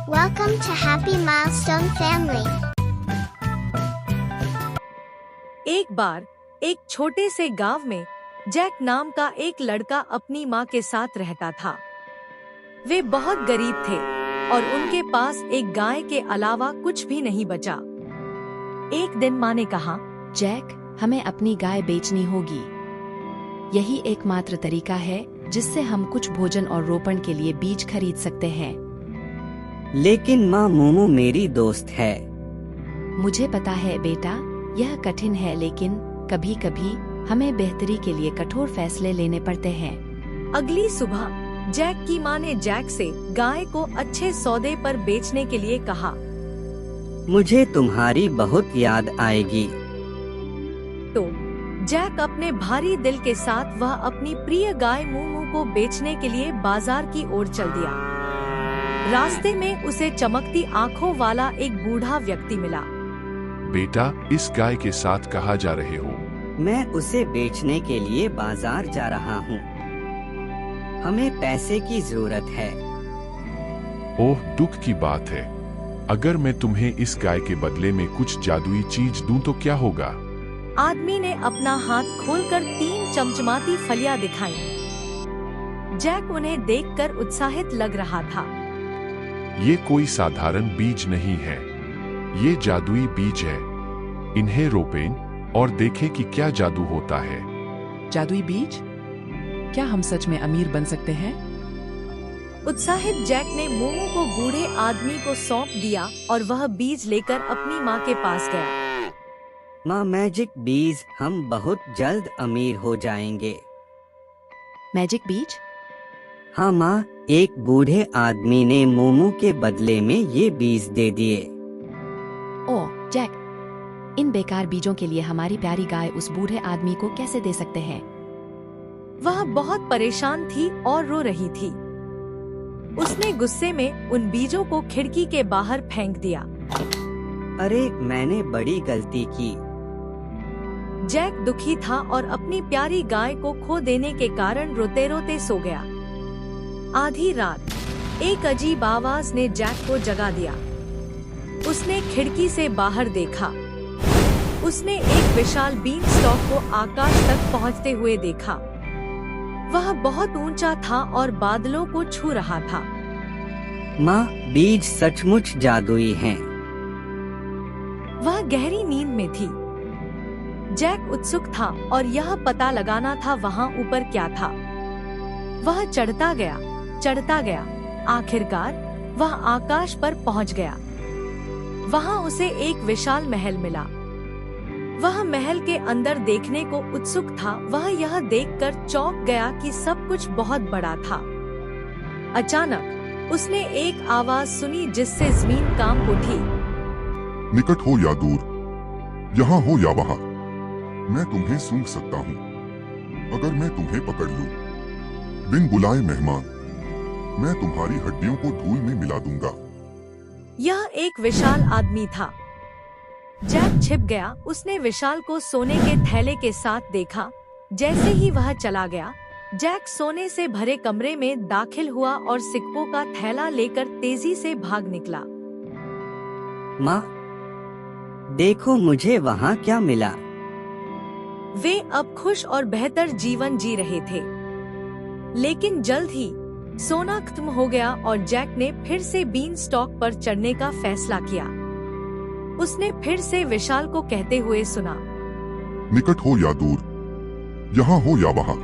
Welcome to Happy Milestone Family. एक बार एक छोटे से गांव में जैक नाम का एक लड़का अपनी माँ के साथ रहता था। वे बहुत गरीब थे और उनके पास एक गाय के अलावा कुछ भी नहीं बचा। एक दिन माँ ने कहा, जैक, हमें अपनी गाय बेचनी होगी। यही एकमात्र तरीका है जिससे हम कुछ भोजन और रोपण के लिए बीज खरीद सकते हैं। लेकिन माँ, मोमो मेरी दोस्त है। मुझे पता है बेटा, यह कठिन है, लेकिन कभी कभी हमें बेहतरी के लिए कठोर फैसले लेने पड़ते हैं। अगली सुबह जैक की माँ ने जैक से गाय को अच्छे सौदे पर बेचने के लिए कहा। मुझे तुम्हारी बहुत याद आएगी। तो जैक अपने भारी दिल के साथ वह अपनी प्रिय गाय मोमो को बेचने के लिए बाजार की ओर चल दिया। रास्ते में उसे चमकती आंखों वाला एक बूढ़ा व्यक्ति मिला। बेटा, इस गाय के साथ कहाँ जा रहे हो? मैं उसे बेचने के लिए बाजार जा रहा हूँ। हमें पैसे की जरूरत है। ओह, दुख की बात है। अगर मैं तुम्हें इस गाय के बदले में कुछ जादुई चीज दूं तो क्या होगा? आदमी ने अपना हाथ खोलकर 3 चमचमाती फलियां दिखाई। जैक उन्हें देखकर उत्साहित लग रहा था। ये कोई साधारण बीज नहीं है, ये जादुई बीज है। इन्हें रोपें और देखें कि क्या जादू होता है। जादुई बीज? क्या हम सच में अमीर बन सकते हैं? उत्साहित जैक ने मोमो को बूढ़े आदमी को सौंप दिया और वह बीज लेकर अपनी माँ के पास गया। माँ, मैजिक बीज, हम बहुत जल्द अमीर हो जाएंगे। मैजिक बीज? हाँ माँ, एक बूढ़े आदमी ने मोमो के बदले में ये बीज दे दिए। ओह जैक, इन बेकार बीजों के लिए हमारी प्यारी गाय उस बूढ़े आदमी को कैसे दे सकते हैं? वह बहुत परेशान थी और रो रही थी। उसने गुस्से में उन बीजों को खिड़की के बाहर फेंक दिया। अरे, मैंने बड़ी गलती की। जैक दुखी था और अपनी प्यारी गाय को खो देने के कारण रोते रोते सो गया। आधी रात एक अजीब आवाज ने जैक को जगा दिया। उसने खिड़की से बाहर देखा। उसने एक विशाल बीन स्टॉक को आकाश तक पहुंचते हुए देखा। वह बहुत ऊंचा था और बादलों को छू रहा था। माँ, बीज सचमुच जादुई हैं। वह गहरी नींद में थी। जैक उत्सुक था और यह पता लगाना था वहां ऊपर क्या था। वह चढ़ता गया। आखिरकार वह आकाश पर पहुंच गया। वहां उसे एक विशाल महल मिला। वह महल के अंदर देखने को उत्सुक था। वह यह देखकर चौंक गया कि सब कुछ बहुत बड़ा था। अचानक उसने एक आवाज सुनी जिससे जमीन कांप उठी। निकट हो या दूर, यहाँ हो या वहाँ, मैं तुम्हें सूंघ सकता हूँ। अगर मैं तुम्हें पकड़ लूं, बिन बुलाए मेहमान, मैं तुम्हारी हड्डियों को धूल में मिला दूंगा। यह एक विशाल आदमी था। जैक छिप गया। उसने विशाल को सोने के थैले के साथ देखा। जैसे ही वह चला गया, जैक सोने से भरे कमरे में दाखिल हुआ और सिक्कों का थैला लेकर तेजी से भाग निकला। माँ, देखो मुझे वहाँ क्या मिला। वे अब खुश और बेहतर जीवन जी रहे थे। लेकिन जल्द ही सोना खत्म हो गया और जैक ने फिर से बीन स्टॉक पर चढ़ने का फैसला किया। उसने फिर से विशाल को कहते हुए सुना, निकट हो या दूर, यहाँ हो या वहाँ,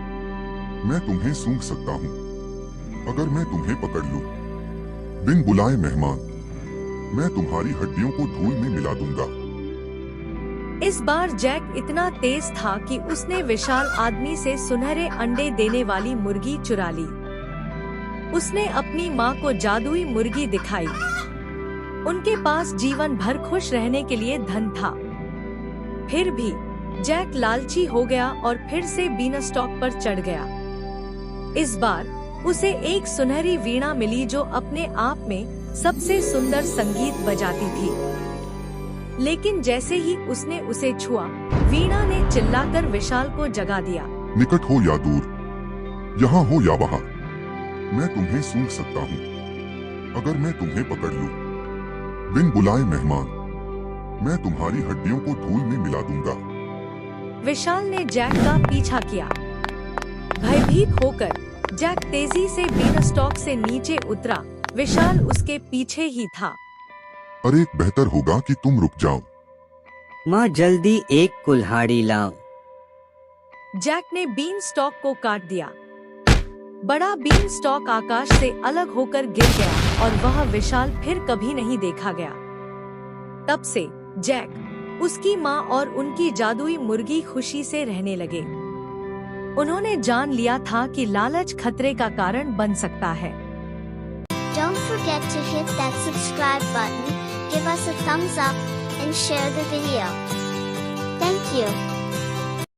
मैं तुम्हें सूंघ सकता हूँ। अगर मैं तुम्हें पकड़ लूं, बिन बुलाए मेहमान, मैं तुम्हारी हड्डियों को धूल में मिला दूंगा। इस बार जैक इतना तेज था कि उसने विशाल आदमी से सुनहरे अंडे देने वाली मुर्गी चुरा ली। उसने अपनी माँ को जादुई मुर्गी दिखाई। उनके पास जीवन भर खुश रहने के लिए धन था। फिर भी जैक लालची हो गया और फिर से बीन स्टॉक पर चढ़ गया। इस बार उसे एक सुनहरी वीणा मिली जो अपने आप में सबसे सुंदर संगीत बजाती थी। लेकिन जैसे ही उसने उसे छुआ, वीणा ने चिल्लाकर विशाल को जगा दिया। निकट हो या दूर, यहाँ हो या वहाँ, मैं तुम्हें सूंघ सकता हूँ। अगर मैं तुम्हें पकड़ लूं, बिन बुलाए मेहमान, मैं तुम्हारी हड्डियों को धूल में मिला दूंगा। विशाल ने जैक का पीछा किया। भयभीत होकर जैक तेजी से बीनस्टॉक से नीचे उतरा। विशाल उसके पीछे ही था। अरे बेहतर होगा कि तुम रुक जाओ। माँ जल्दी एक कुल्हाड़ी लाओ। जैक ने बीन स्टॉक को काट दिया। बड़ा बीन स्टॉक आकाश से अलग होकर गिर गया और वह विशाल फिर कभी नहीं देखा गया। तब से जैक, उसकी माँ और उनकी जादुई मुर्गी खुशी से रहने लगे। उन्होंने जान लिया था कि लालच खतरे का कारण बन सकता है। Don't forget to hit that subscribe button, give us a thumbs up, and share the video. Thank you.